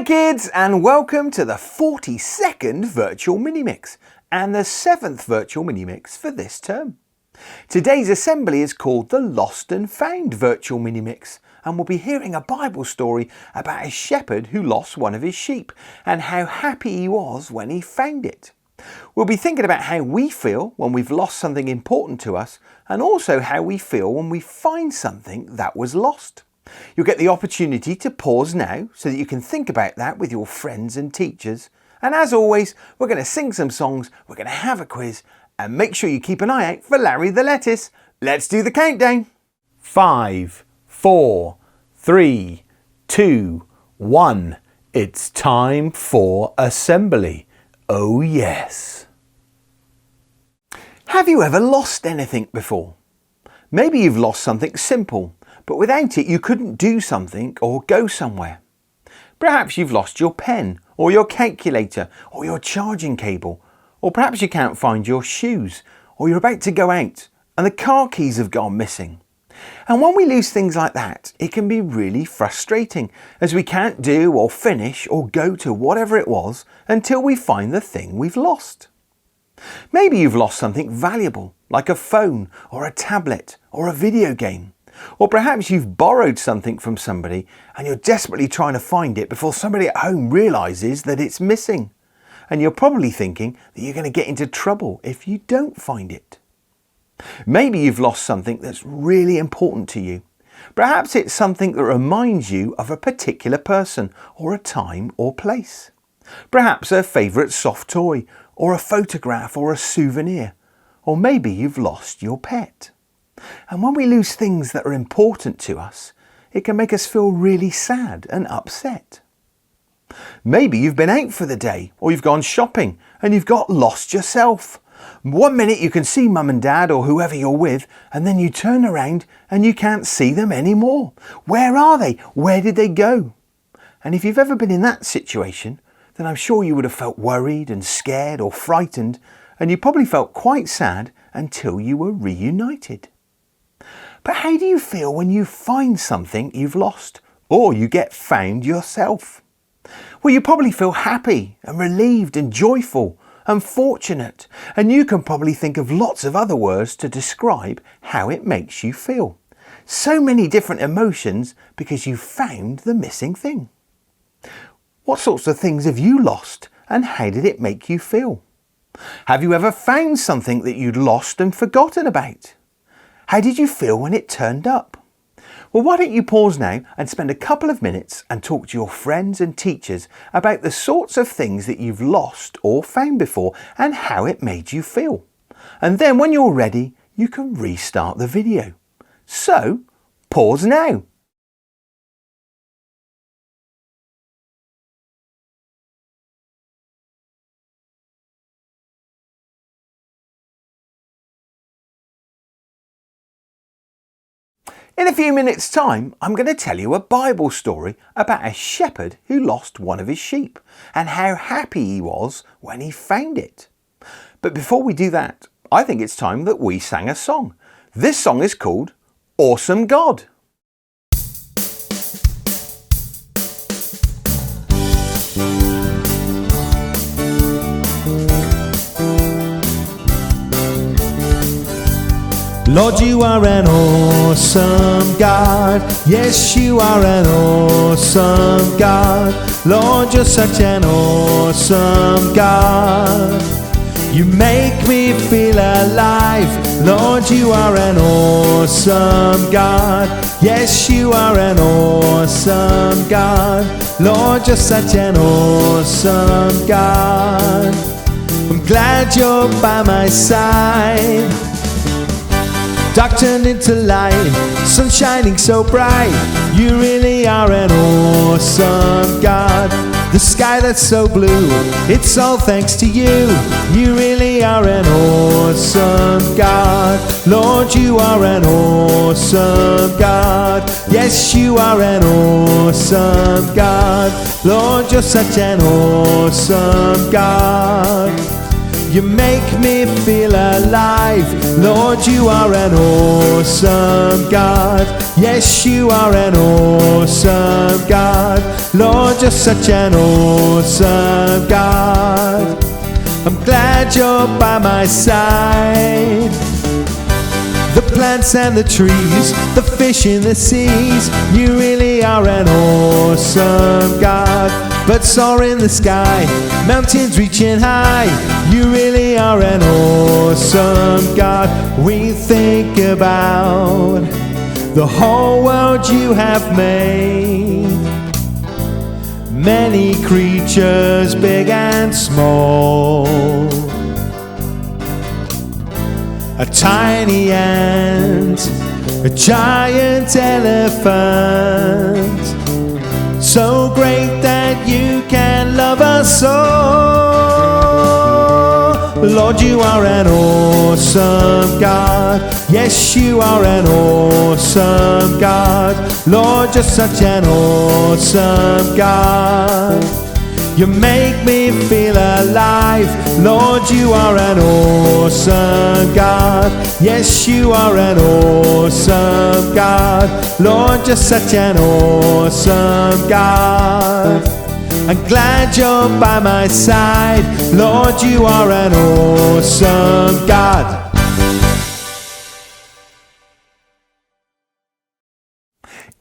Hi kids, and welcome to the 42nd Virtual MiniMix and the 7th Virtual MiniMix for this term. Today's assembly is called the Lost and Found Virtual MiniMix, and we'll be hearing a Bible story about a shepherd who lost one of his sheep and how happy he was when he found it. We'll be thinking about how we feel when we've lost something important to us, and also how we feel when we find something that was lost. You'll get the opportunity to pause now so that you can think about that with your friends and teachers. And as always, we're going to sing some songs, we're going to have a quiz, and make sure you keep an eye out for Larry the Lettuce. Let's do the countdown. 5, 4, 3, 2, 1. It's time for assembly. Oh yes. Have you ever lost anything before? Maybe you've lost something simple, but without it you couldn't do something or go somewhere. Perhaps you've lost your pen, or your calculator, or your charging cable, or perhaps you can't find your shoes, or you're about to go out and the car keys have gone missing. And when we lose things like that, it can be really frustrating, as we can't do or finish or go to whatever it was until we find the thing we've lost. Maybe you've lost something valuable, like a phone or a tablet or a video game. Or perhaps you've borrowed something from somebody and you're desperately trying to find it before somebody at home realises that it's missing. And you're probably thinking that you're going to get into trouble if you don't find it. Maybe you've lost something that's really important to you. Perhaps it's something that reminds you of a particular person or a time or place. Perhaps a favourite soft toy, or a photograph or a souvenir. Or maybe you've lost your pet. And when we lose things that are important to us, it can make us feel really sad and upset. Maybe you've been out for the day, or you've gone shopping and you've got lost yourself. One minute you can see mum and dad or whoever you're with, and then you turn around and you can't see them anymore. Where are they? Where did they go? And if you've ever been in that situation, then I'm sure you would have felt worried and scared or frightened, and you probably felt quite sad until you were reunited. But how do you feel when you find something you've lost, or you get found yourself? Well, you probably feel happy and relieved and joyful and fortunate, and you can probably think of lots of other words to describe how it makes you feel. So many different emotions because you found the missing thing. What sorts of things have you lost, and how did it make you feel? Have you ever found something that you'd lost and forgotten about? How did you feel when it turned up? Well, why don't you pause now and spend a couple of minutes and talk to your friends and teachers about the sorts of things that you've lost or found before and how it made you feel. And then when you're ready, you can restart the video. So, pause now. In a few minutes' time, I'm going to tell you a Bible story about a shepherd who lost one of his sheep and how happy he was when he found it. But before we do that, I think it's time that we sang a song. This song is called Awesome God. Lord, you are an awesome God. Yes, you are an awesome God. Lord, you're such an awesome God. You make me feel alive. Lord, you are an awesome God. Yes, you are an awesome God. Lord, you're such an awesome God. I'm glad you're by my side. Dark turned into light, sun shining so bright. You really are an awesome God. The sky that's so blue, it's all thanks to you. You really are an awesome God. Lord, you are an awesome God. Yes, you are an awesome God. Lord, you're such an awesome God. You make me feel alive. Lord, you are an awesome God. Yes, you are an awesome God. Lord, you're such an awesome God. I'm glad you're by my side. The plants and the trees, the fish in the seas, you really are an awesome God. Birds soar in the sky, mountains reaching high, you really are an awesome God. We think about the whole world you have made, many creatures big and small, a tiny ant, a giant elephant, so great that you can love us all. Lord, you are an awesome God. Yes, you are an awesome God. Lord, you're such an awesome God. You make me feel alive. Lord, you are an awesome God. Yes, you are an awesome God. Lord, you're such an awesome God. I'm glad you're by my side. Lord, you are an awesome God.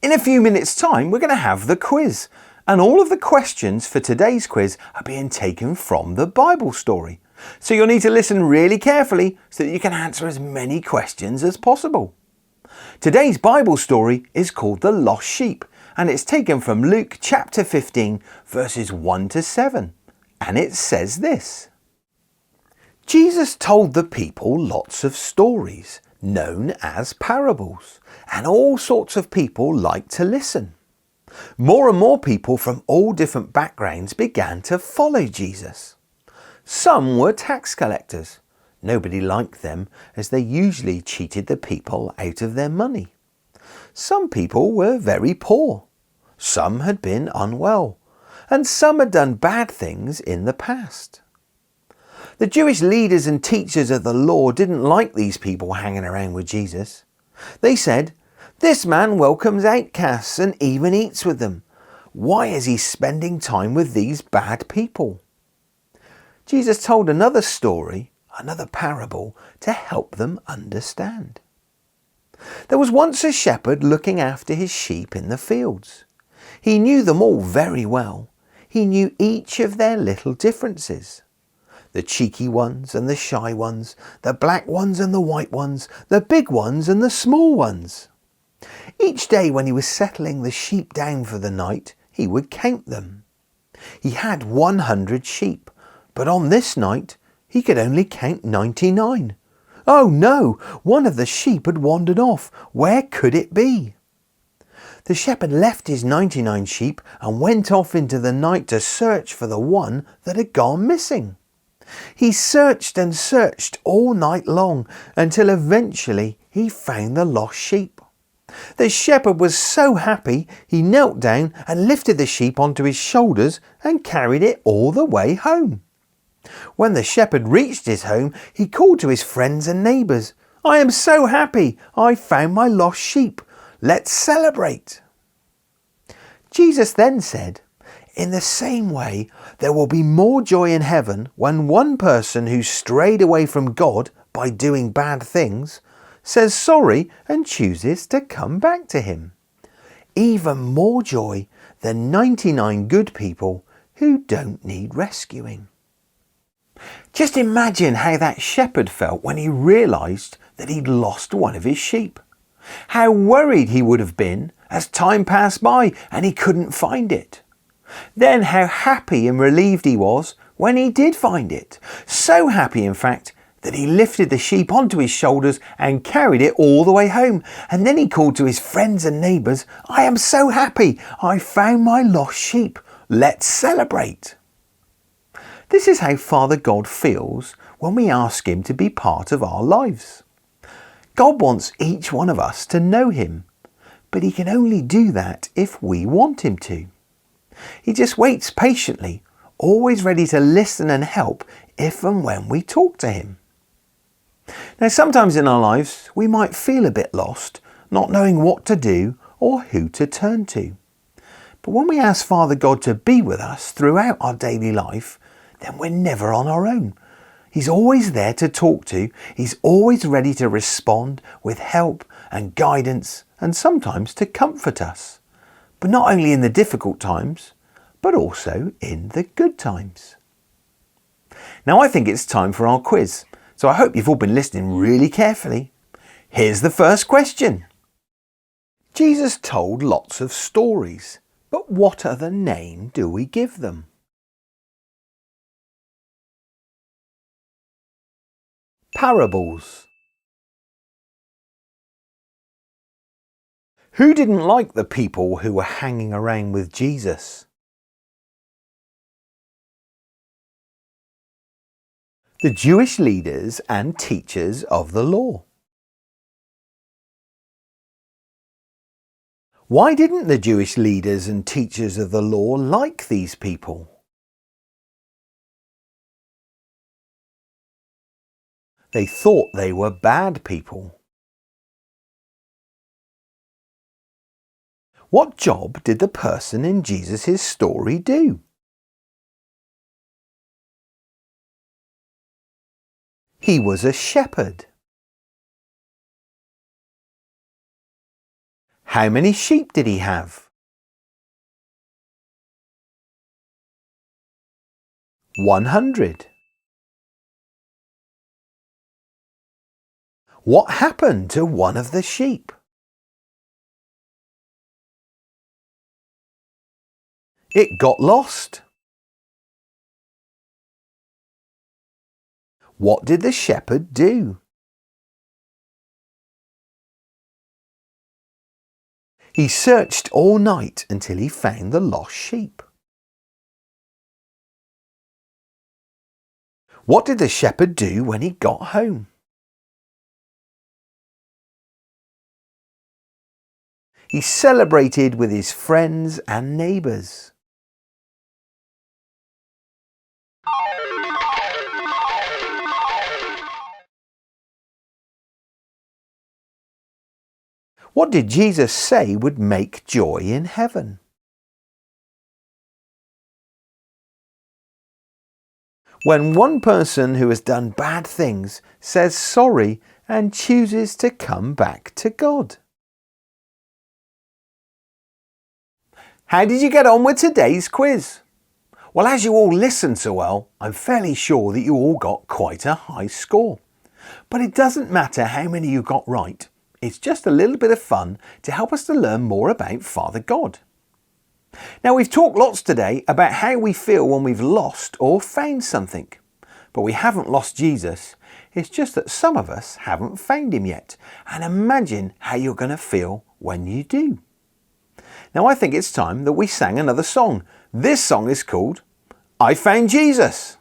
In a few minutes' time, we're going to have the quiz. And all of the questions for today's quiz are being taken from the Bible story. So you'll need to listen really carefully so that you can answer as many questions as possible. Today's Bible story is called The Lost Sheep, and it's taken from Luke chapter 15, verses 1 to 7. And it says this: Jesus told the people lots of stories, known as parables, and all sorts of people liked to listen. More and more people from all different backgrounds began to follow Jesus. Some were tax collectors. Nobody liked them as they usually cheated the people out of their money. Some people were very poor. Some had been unwell. And some had done bad things in the past. The Jewish leaders and teachers of the law didn't like these people hanging around with Jesus. They said, "This man welcomes outcasts and even eats with them. Why is he spending time with these bad people?" Jesus told another story, another parable, to help them understand. There was once a shepherd looking after his sheep in the fields. He knew them all very well. He knew each of their little differences. The cheeky ones and the shy ones, the black ones and the white ones, the big ones and the small ones. Each day when he was settling the sheep down for the night, he would count them. He had 100 sheep, but on this night he could only count 99. Oh no, one of the sheep had wandered off. Where could it be? The shepherd left his 99 sheep and went off into the night to search for the one that had gone missing. He searched and searched all night long until eventually he found the lost sheep. The shepherd was so happy he knelt down and lifted the sheep onto his shoulders and carried it all the way home. When the shepherd reached his home, he called to his friends and neighbours, "I am so happy, I found my lost sheep. Let's celebrate." Jesus then said, "In the same way, there will be more joy in heaven when one person who strayed away from God by doing bad things says sorry and chooses to come back to him. Even more joy than 99 good people who don't need rescuing." Just imagine how that shepherd felt when he realised that he'd lost one of his sheep. How worried he would have been as time passed by and he couldn't find it. Then how happy and relieved he was when he did find it. So happy, in fact, that he lifted the sheep onto his shoulders and carried it all the way home. And then he called to his friends and neighbours, "I am so happy, I found my lost sheep. Let's celebrate." This is how Father God feels when we ask him to be part of our lives. God wants each one of us to know him, but he can only do that if we want him to. He just waits patiently, always ready to listen and help if and when we talk to him. Now, sometimes in our lives, we might feel a bit lost, not knowing what to do or who to turn to. But when we ask Father God to be with us throughout our daily life, then we're never on our own. He's always there to talk to. He's always ready to respond with help and guidance and sometimes to comfort us. But not only in the difficult times, but also in the good times. Now I think it's time for our quiz. So I hope you've all been listening really carefully. Here's the first question. Jesus told lots of stories, but what other name do we give them? Parables. Who didn't like the people who were hanging around with Jesus? The Jewish leaders and teachers of the law. Why didn't the Jewish leaders and teachers of the law like these people? They thought they were bad people. What job did the person in Jesus' story do? He was a shepherd. How many sheep did he have? 100. What happened to one of the sheep? It got lost. What did the shepherd do? He searched all night until he found the lost sheep. What did the shepherd do when he got home? He celebrated with his friends and neighbours. What did Jesus say would make joy in heaven? When one person who has done bad things says sorry and chooses to come back to God. How did you get on with today's quiz? Well, as you all listened so well, I'm fairly sure that you all got quite a high score. But it doesn't matter how many you got right. It's just a little bit of fun to help us to learn more about Father God. Now, we've talked lots today about how we feel when we've lost or found something. But we haven't lost Jesus. It's just that some of us haven't found him yet. And imagine how you're going to feel when you do. Now, I think it's time that we sang another song. This song is called I Found Jesus.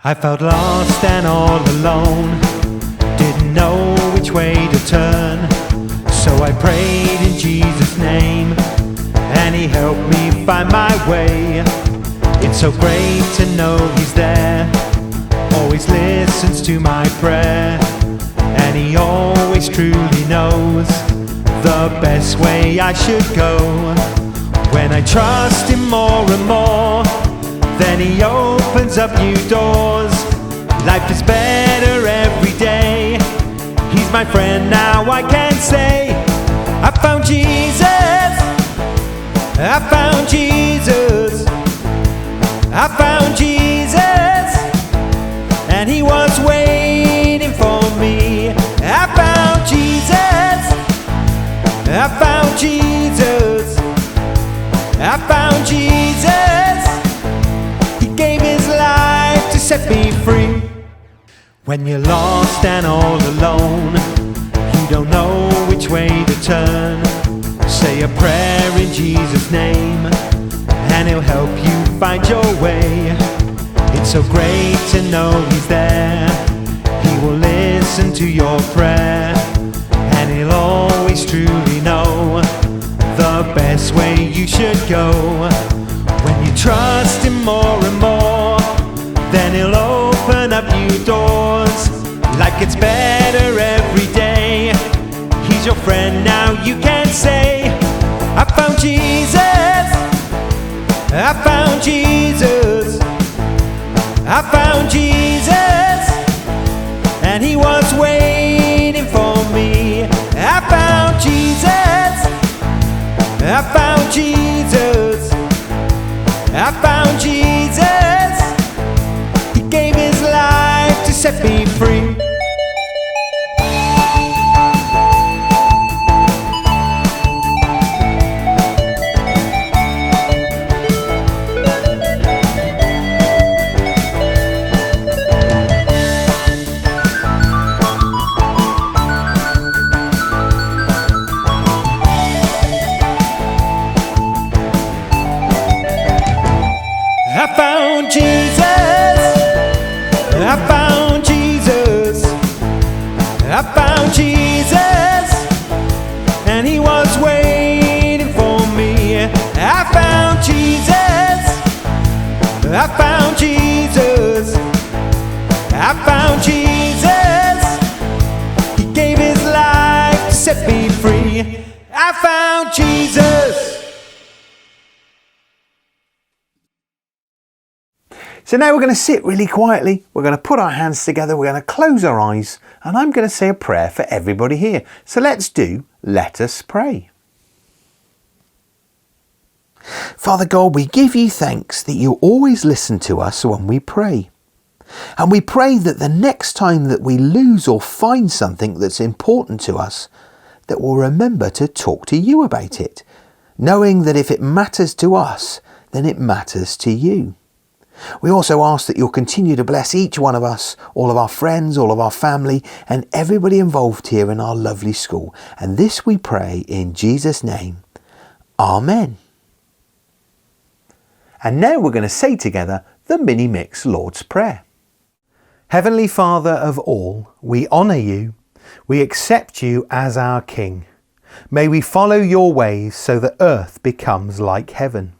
I felt lost and all alone, didn't know which way to turn. So I prayed in Jesus' name, and he helped me find my way. It's so great to know he's there, always listens to my prayer, and he always truly knows the best way I should go. When I trust him more and more, then he opens up new doors. Life is better every day. He's my friend now, I can say I found Jesus, I found Jesus, I found Jesus, and he was waiting for me. I found Jesus, I found Jesus, I found Jesus. Gave his life to set me free. When you're lost and all alone, you don't know which way to turn, say a prayer in Jesus' name, and he'll help you find your way. It's so great to know he's there, listen to your prayer, and He'll always truly know the best way you should go. When you trust Him more and more, then He'll open up new doors. Life gets better every day. He's your friend now, you can say, I found Jesus, I found Jesus, I found Jesus, and He was waiting for me. I found Jesus, I found Jesus, I found Jesus. He gave His life to set me free. I found Jesus, I found Jesus, I found Jesus, and He was waiting for me. I found Jesus, I found Jesus, I found Jesus. He gave His life to set me free. I found Jesus. So now we're going to sit really quietly, we're going to put our hands together, we're going to close our eyes, and I'm going to say a prayer for everybody here. So let us pray. Father God, we give You thanks that You always listen to us when we pray. And we pray that the next time that we lose or find something that's important to us, that we'll remember to talk to You about it, knowing that if it matters to us, then it matters to You. We also ask that You'll continue to bless each one of us, all of our friends, all of our family, and everybody involved here in our lovely school. And this we pray in Jesus' name. Amen. And now we're going to say together the MiniMix Lord's Prayer. Heavenly Father of all, we honour You. We accept You as our King. May we follow Your ways so that earth becomes like heaven.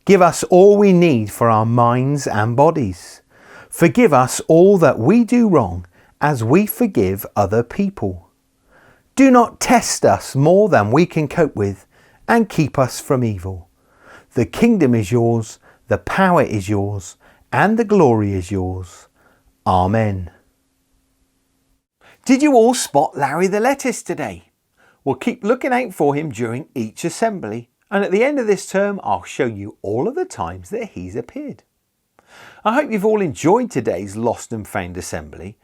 Give us all we need for our minds and bodies. Forgive us all that we do wrong as we forgive other people. Do not test us more than we can cope with, and keep us from evil. The kingdom is Yours, the power is Yours, and the glory is Yours. Amen. Did you all spot Larry the Lettuce today? We'll keep looking out for him during each assembly. And at the end of this term, I'll show you all of the times that he's appeared. I hope you've all enjoyed today's Lost and Found Assembly,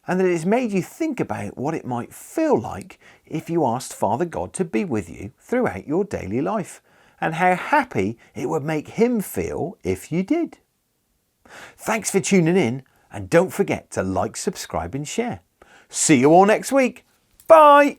and that it's made you think about what it might feel like if you asked Father God to be with you throughout your daily life, and how happy it would make Him feel if you did. Thanks for tuning in, and don't forget to like, subscribe and share. See you all next week. Bye!